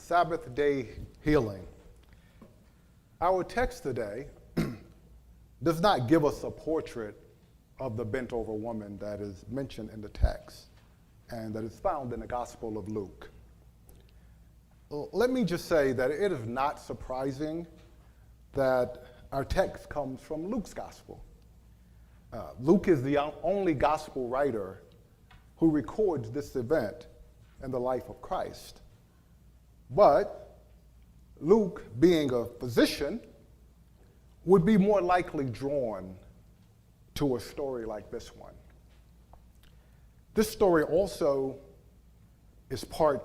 Sabbath day healing. Our text today does not give us a portrait of the bent over woman that is mentioned in the text and that is found in the Gospel of Luke. Let me just say that it is not surprising that our text comes from Luke's Gospel. Luke is the only Gospel writer who records this event in the life of Christ. But Luke, being a physician, would be more likely drawn to a story like this one. This story also is part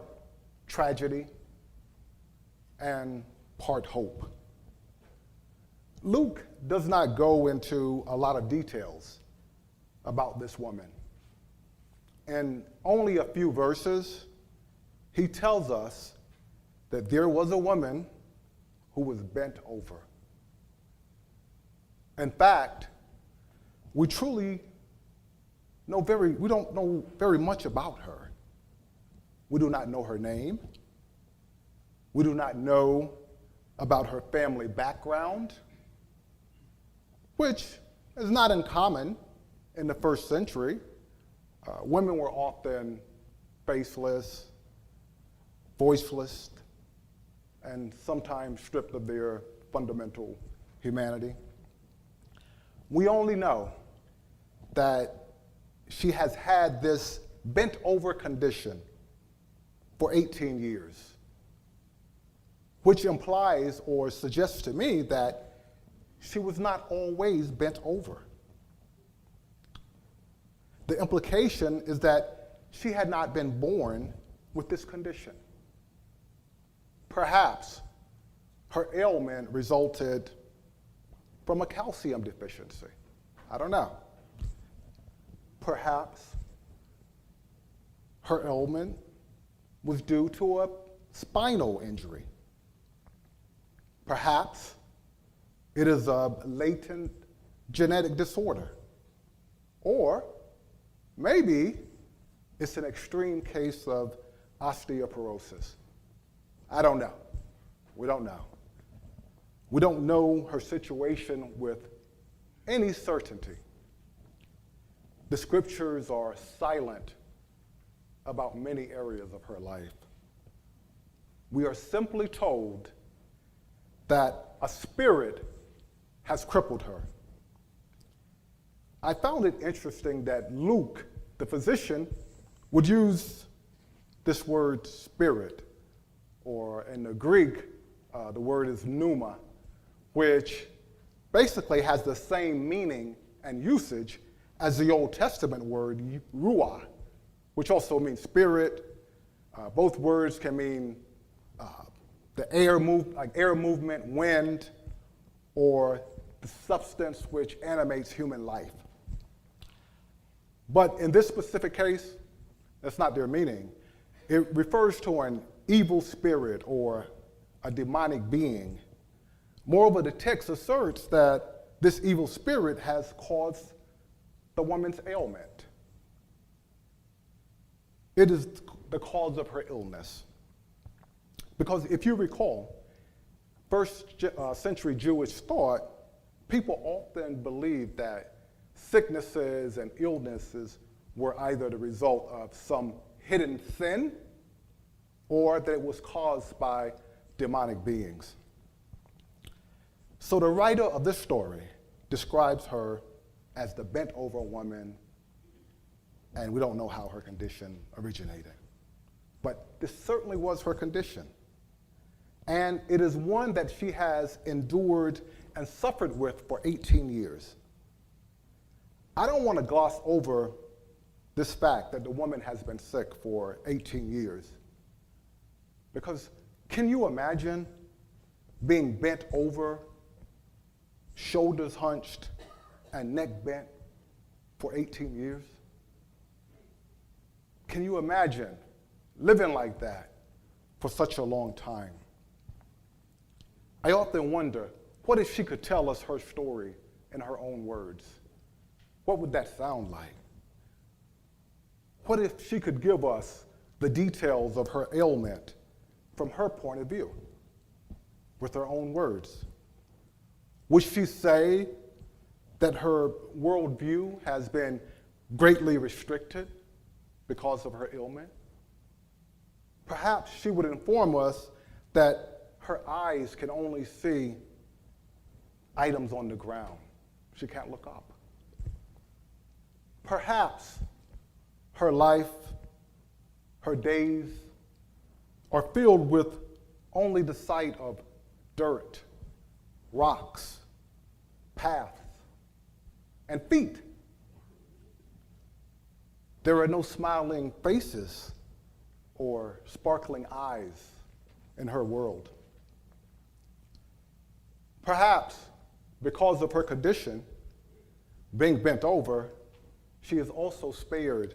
tragedy and part hope. Luke does not go into a lot of details about this woman. In only a few verses, he tells us that there was a woman who was bent over. In fact, we don't know very much about her. We do not know her name. We do not know about her family background, which is not uncommon in the first century. Women were often faceless, voiceless, and sometimes stripped of their fundamental humanity. We only know that she has had this bent over condition for 18 years, which implies or suggests to me that she was not always bent over. The implication is that she had not been born with this condition. Perhaps her ailment resulted from a calcium deficiency. I don't know. Perhaps her ailment was due to a spinal injury. Perhaps it is a latent genetic disorder. Or maybe it's an extreme case of osteoporosis. I don't know. We don't know. We don't know her situation with any certainty. The scriptures are silent about many areas of her life. We are simply told that a spirit has crippled her. I found it interesting that Luke, the physician, would use this word spirit, or in the Greek, the word is pneuma, which basically has the same meaning and usage as the Old Testament word ruah, which also means spirit. Both words can mean the air movement, wind, or the substance which animates human life. But in this specific case, that's not their meaning. It refers to an evil spirit or a demonic being. Moreover, the text asserts that this evil spirit has caused the woman's ailment. It is the cause of her illness. Because if you recall, first century Jewish thought, people often believed that sicknesses and illnesses were either the result of some hidden sin or that it was caused by demonic beings. So the writer of this story describes her as the bent over woman, and we don't know how her condition originated. But this certainly was her condition. And it is one that she has endured and suffered with for 18 years. I don't want to gloss over this fact that the woman has been sick for 18 years. Because can you imagine being bent over, shoulders hunched, and neck bent for 18 years? Can you imagine living like that for such a long time? I often wonder, what if she could tell us her story in her own words? What would that sound like? What if she could give us the details of her ailment from her point of view, with her own words. Would she say that her worldview has been greatly restricted because of her ailment? Perhaps she would inform us that her eyes can only see items on the ground. She can't look up. Perhaps her life, her days are filled with only the sight of dirt, rocks, paths, and feet. There are no smiling faces or sparkling eyes in her world. Perhaps because of her condition, being bent over, she is also spared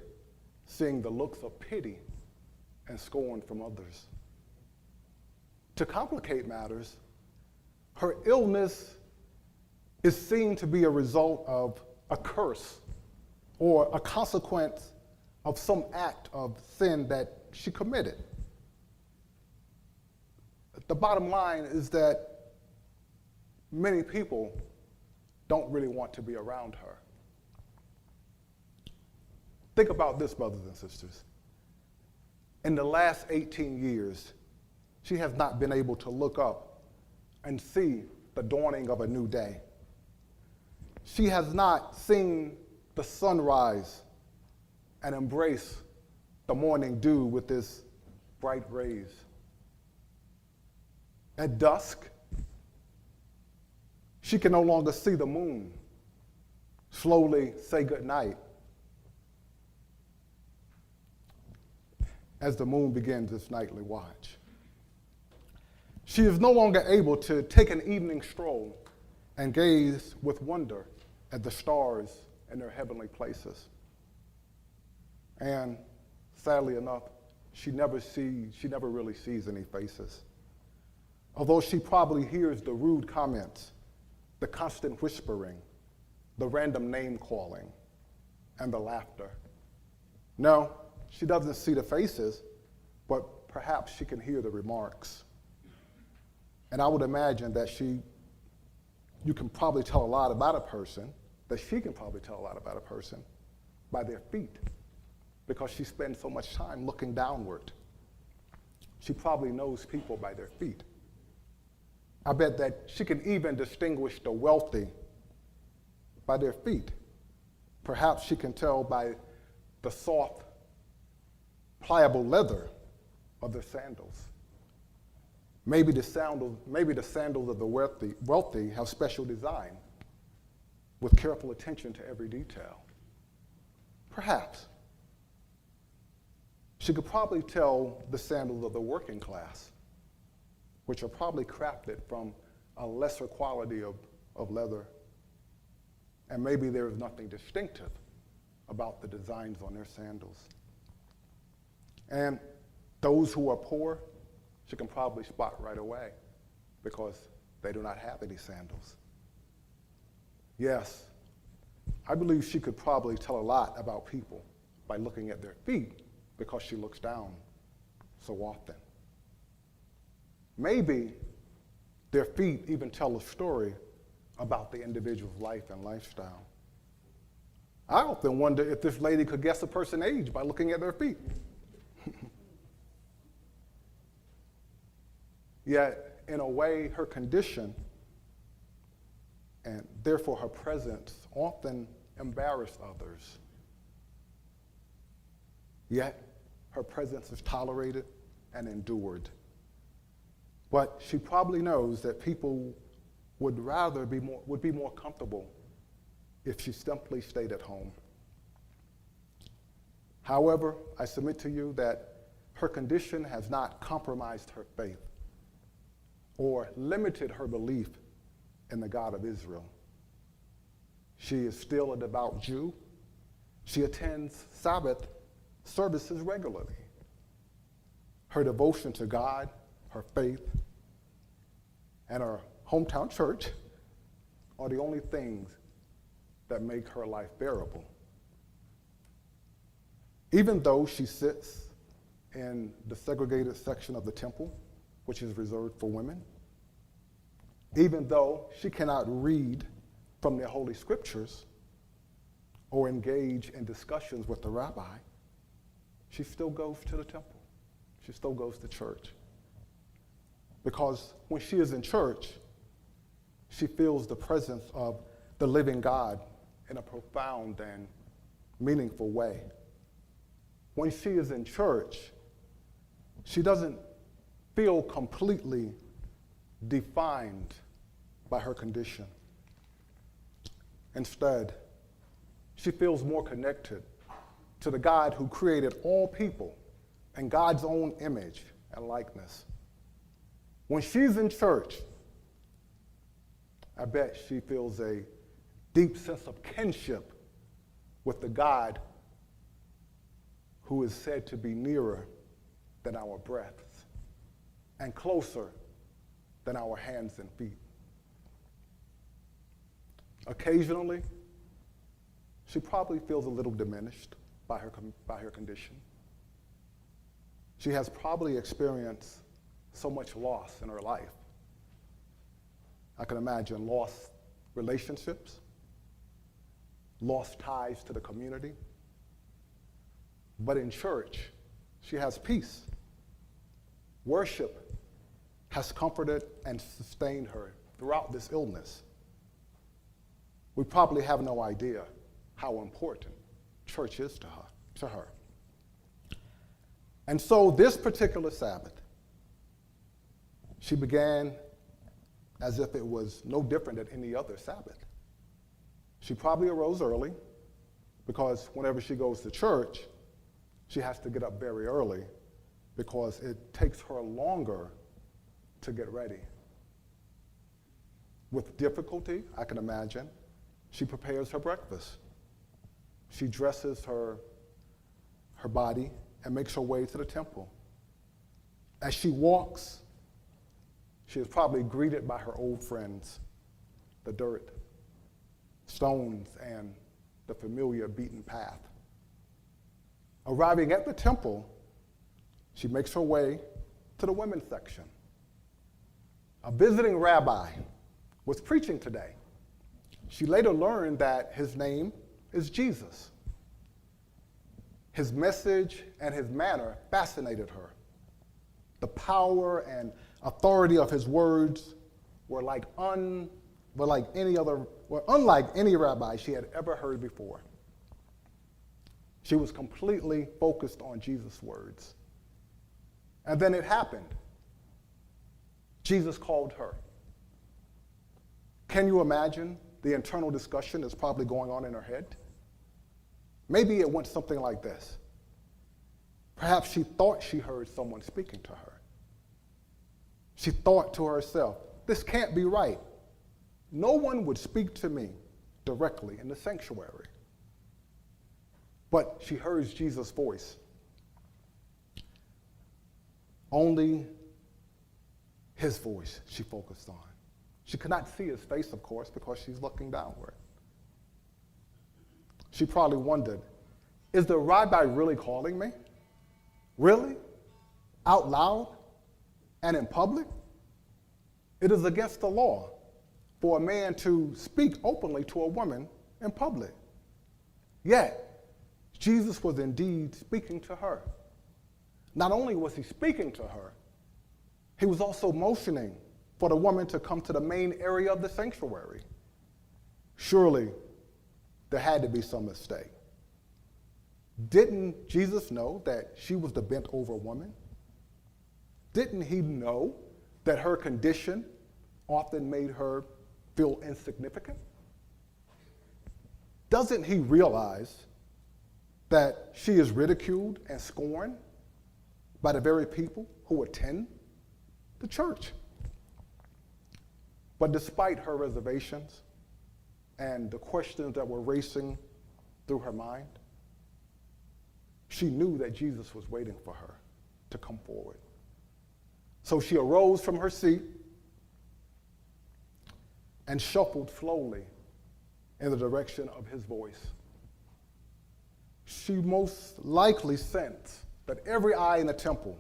seeing the looks of pity and scorn from others. To complicate matters, her illness is seen to be a result of a curse or a consequence of some act of sin that she committed. The bottom line is that many people don't really want to be around her. Think about this, brothers and sisters. In the last 18 years, she has not been able to look up and see the dawning of a new day. She has not seen the sunrise and embrace the morning dew with its bright rays. At dusk, she can no longer see the moon slowly say goodnight as the moon begins its nightly watch. She is no longer able to take an evening stroll and gaze with wonder at the stars in their heavenly places. And sadly enough, she never really sees any faces. Although she probably hears the rude comments, the constant whispering, the random name calling, and the laughter. No, she doesn't see the faces, but perhaps she can hear the remarks. And I would imagine that you can probably tell a lot about a person, that she can probably tell a lot about a person by their feet, because she spends so much time looking downward. She probably knows people by their feet. I bet that she can even distinguish the wealthy by their feet. Perhaps she can tell by the soft, pliable leather of their sandals. Maybe the sandals of the wealthy have special design with careful attention to every detail. Perhaps. She could probably tell the sandals of the working class, which are probably crafted from a lesser quality of leather. And maybe there is nothing distinctive about the designs on their sandals. And those who are poor, she can probably spot right away because they do not have any sandals. Yes, I believe she could probably tell a lot about people by looking at their feet because she looks down so often. Maybe their feet even tell a story about the individual's life and lifestyle. I often wonder if this lady could guess a person's age by looking at their feet. Yet, in a way, her condition and therefore her presence often embarrass others. Yet, her presence is tolerated and endured. But she probably knows that people would be more comfortable if she simply stayed at home. However, I submit to you that her condition has not compromised her faith or limited her belief in the God of Israel. She is still a devout Jew. She attends Sabbath services regularly. Her devotion to God, her faith, and her hometown church are the only things that make her life bearable. Even though she sits in the segregated section of the temple which is reserved for women. Even though she cannot read from the Holy Scriptures or engage in discussions with the rabbi, she still goes to the temple. She still goes to church. Because when she is in church, she feels the presence of the living God in a profound and meaningful way. When she is in church, she doesn't feel completely defined by her condition. Instead, she feels more connected to the God who created all people in God's own image and likeness. When she's in church, I bet she feels a deep sense of kinship with the God who is said to be nearer than our breaths and closer than our hands and feet. Occasionally, she probably feels a little diminished by her condition. She has probably experienced so much loss in her life. I can imagine lost relationships, lost ties to the community. But in church, she has peace. Worship has comforted and sustained her throughout this illness. We probably have no idea how important church is to her. And so this particular Sabbath, she began as if it was no different than any other Sabbath. She probably arose early because whenever she goes to church, she has to get up very early because it takes her longer to get ready. With difficulty, I can imagine, she prepares her breakfast. She dresses her body and makes her way to the temple. As she walks, she is probably greeted by her old friends, the dirt, stones, and the familiar beaten path. Arriving at the temple, she makes her way to the women's section. A visiting rabbi was preaching today. She later learned that his name is Jesus. His message and his manner fascinated her. The power and authority of his words were unlike any rabbi she had ever heard before. She was completely focused on Jesus' words. And then it happened. Jesus called her. Can you imagine the internal discussion that's probably going on in her head? Maybe it went something like this. Perhaps she thought she heard someone speaking to her. She thought to herself, this can't be right. No one would speak to me directly in the sanctuary. But she heard Jesus' voice. Only his voice she focused on. She could not see his face, of course, because she's looking downward. She probably wondered, is the rabbi really calling me? Really? Out loud and in public? It is against the law for a man to speak openly to a woman in public. Yet, Jesus was indeed speaking to her. Not only was he speaking to her, he was also motioning for the woman to come to the main area of the sanctuary. Surely, there had to be some mistake. Didn't Jesus know that she was the bent-over woman? Didn't he know that her condition often made her feel insignificant? Doesn't he realize that she is ridiculed and scorned by the very people who attend the church? But despite her reservations and the questions that were racing through her mind, she knew that Jesus was waiting for her to come forward. So she arose from her seat and shuffled slowly in the direction of his voice. She most likely sensed that every eye in the temple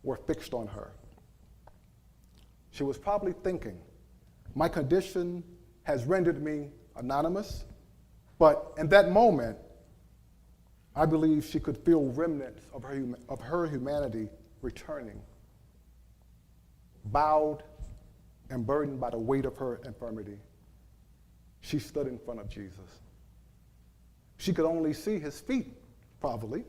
were fixed on her. She was probably thinking, my condition has rendered me anonymous, but in that moment, I believe she could feel remnants of her humanity returning, bowed and burdened by the weight of her infirmity. She stood in front of Jesus. She could only see his feet, probably.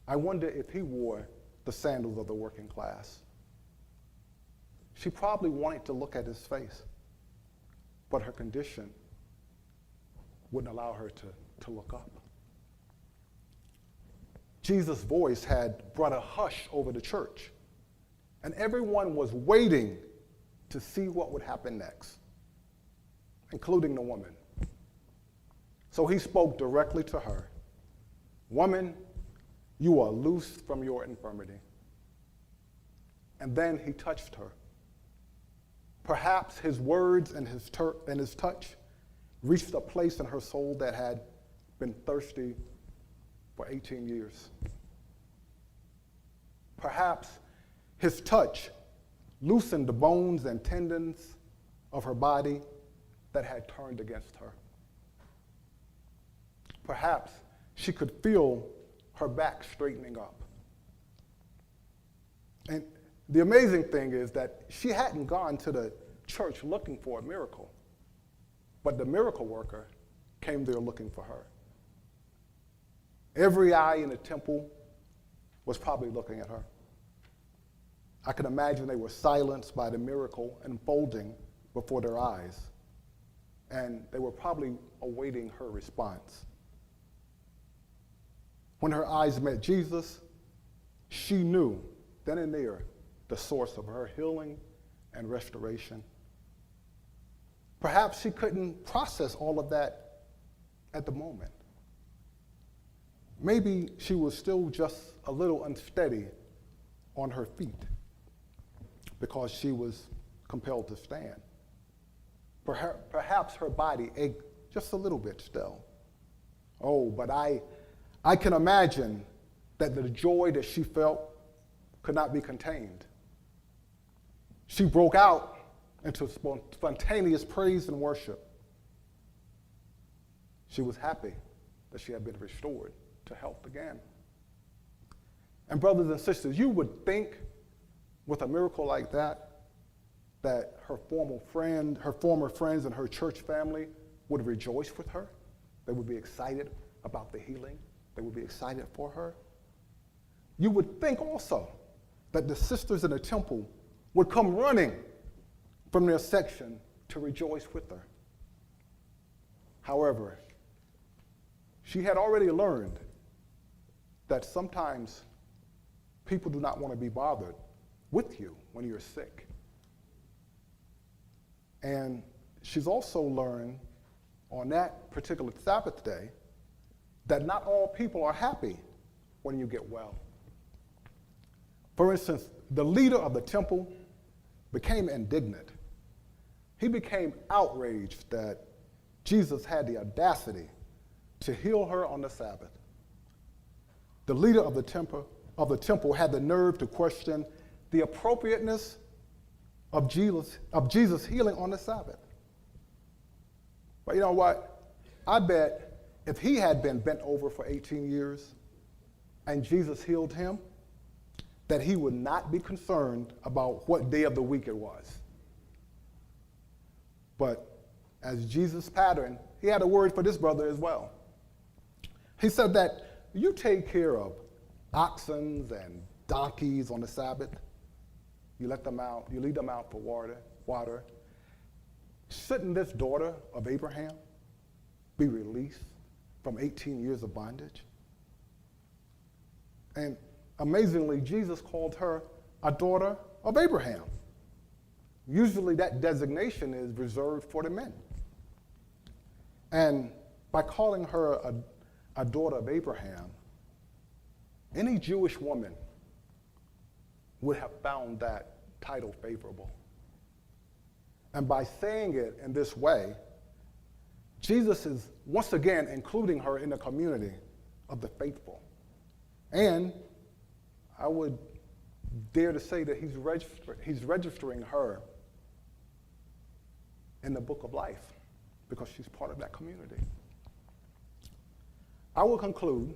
I wonder if he wore the sandals of the working class. She probably wanted to look at his face, but her condition wouldn't allow her to look up. Jesus' voice had brought a hush over the church, and everyone was waiting to see what would happen next, including the woman. So he spoke directly to her. Woman, you are loosed from your infirmity. And then he touched her. Perhaps his words and his touch reached a place in her soul that had been thirsty for 18 years. Perhaps his touch loosened the bones and tendons of her body that had turned against her. Perhaps she could feel her back straightening up. And the amazing thing is that she hadn't gone to the church looking for a miracle, but the miracle worker came there looking for her. Every eye in the temple was probably looking at her. I can imagine they were silenced by the miracle unfolding before their eyes, and they were probably awaiting her response. When her eyes met Jesus, she knew then and there the source of her healing and restoration. Perhaps she couldn't process all of that at the moment. Maybe she was still just a little unsteady on her feet because she was compelled to stand. Perhaps her body ached just a little bit still. Oh, but I can imagine that the joy that she felt could not be contained. She broke out into spontaneous praise and worship. She was happy that she had been restored to health again. And brothers and sisters, you would think with a miracle like that her former friends and her church family would rejoice with her. They would be excited about the healing. They would be excited for her. You would think also that the sisters in the temple would come running from their section to rejoice with her. However, she had already learned that sometimes people do not want to be bothered with you when you're sick. And she's also learned on that particular Sabbath day that not all people are happy when you get well. For instance, the leader of the temple became indignant. He became outraged that Jesus had the audacity to heal her on the Sabbath. The leader of the temple had the nerve to question the appropriateness of Jesus healing on the Sabbath. But you know what? I bet if he had been bent over for 18 years and Jesus healed him, that he would not be concerned about what day of the week it was. But as Jesus' pattern, he had a word for this brother as well. He said that you take care of oxen and donkeys on the Sabbath. You let them out, you lead them out for water. Shouldn't this daughter of Abraham be released from 18 years of bondage? And amazingly, Jesus called her a daughter of Abraham. Usually that designation is reserved for the men. And by calling her a daughter of Abraham, any Jewish woman would have found that title favorable. And by saying it in this way, Jesus is once again including her in the community of the faithful. And I would dare to say that he's registering her in the book of life because she's part of that community. I will conclude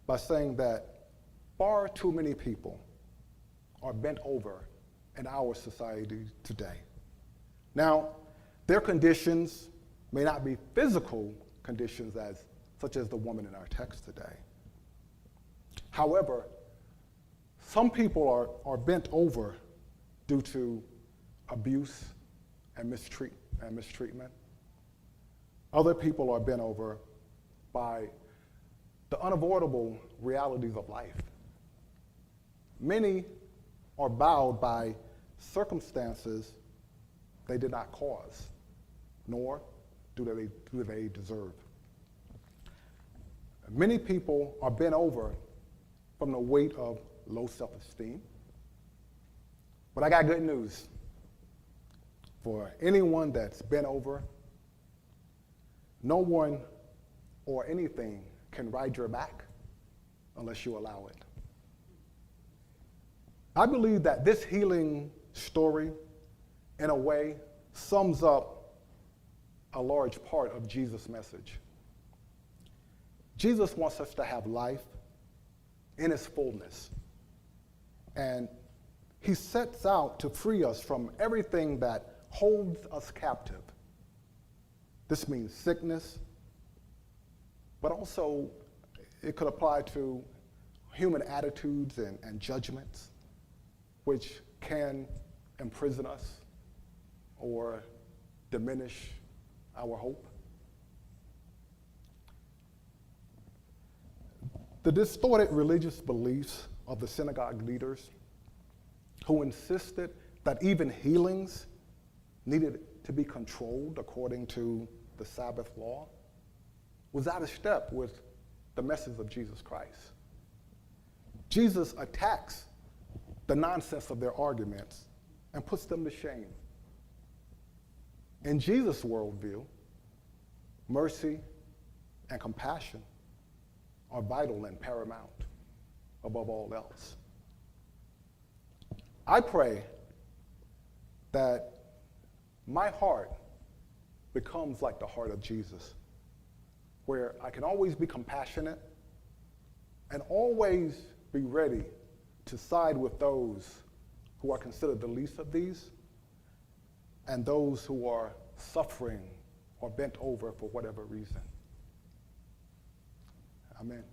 by saying that far too many people are bent over in our society today. Now, their conditions may not be physical conditions such as the woman in our text today. However, some people are bent over due to abuse and mistreatment. Other people are bent over by the unavoidable realities of life. Many are bowed by circumstances they did not cause, nor do they deserve. Many people are bent over from the weight of low self-esteem. But I got good news. For anyone that's bent over, no one or anything can ride your back unless you allow it. I believe that this healing story, in a way, sums up a large part of Jesus' message. Jesus wants us to have life in its fullness. And he sets out to free us from everything that holds us captive. This means sickness, but also it could apply to human attitudes and judgments, which can imprison us or diminish our hope. The distorted religious beliefs of the synagogue leaders who insisted that even healings needed to be controlled according to the Sabbath law was out of step with the message of Jesus Christ. Jesus attacks the nonsense of their arguments and puts them to shame. In Jesus' worldview, mercy and compassion are vital and paramount above all else. I pray that my heart becomes like the heart of Jesus, where I can always be compassionate and always be ready to side with those who are considered the least of these and those who are suffering or bent over for whatever reason. Amen.